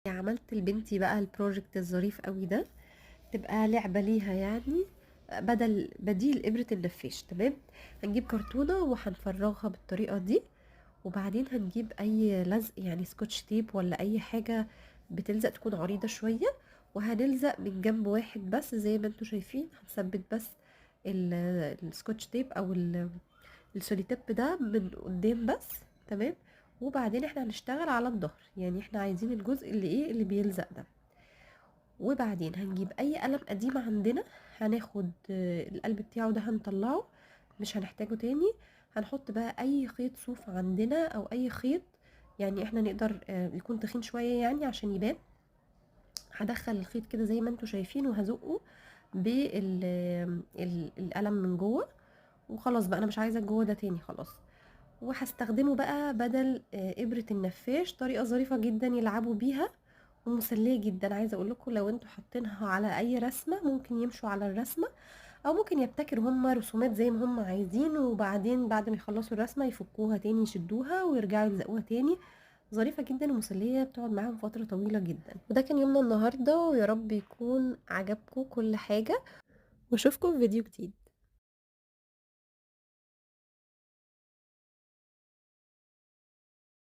عملت لبنتي بقى البروجكت الظريف قوي ده، تبقى لعبة ليها يعني، بديل إبرة النفاش. تمام، هنجيب كرتونة وهنفرغها بالطريقة دي، وبعدين هنجيب أي لزق يعني سكوتش تيب ولا أي حاجة بتلزق تكون عريضة شوية، وهنلزق من جنب واحد بس زي ما انتوا شايفين. هنثبت بس السكوتش تيب أو السوليتيب ده من قدام بس. تمام، وبعدين احنا هنشتغل على الظهر، يعني احنا عايزين الجزء اللي بيلزق ده. وبعدين هنجيب اي قلم قديم عندنا، هناخد القلب بتاعه ده هنطلعه، مش هنحتاجه تاني. هنحط بقى اي خيط صوف عندنا او اي خيط، يعني احنا نقدر يكون تخين شوية يعني عشان يبان. هدخل الخيط كده زي ما انتوا شايفين وهزقه بالقلم من جوه، وخلاص بقى انا مش عايزه الجوه ده تاني خلاص. وهستخدمه بقى بدل ابرة النفاش، طريقة ظريفة جدا يلعبوا بيها ومسلية جدا. عايزة اقول لكم لو انتوا حاطينها على اي رسمة ممكن يمشوا على الرسمة، او ممكن يبتكروا هم رسومات زي ما هم عايزين، وبعدين بعد ما يخلصوا الرسمة يفكوها تاني يشدوها ويرجعوا يلزقوها تاني. ظريفة جدا ومسلية، بتقعد معاهم فترة طويلة جدا. وده كان يومنا النهاردة، ويا رب يكون عجبكم كل حاجة، واشوفكم في فيديو جديد.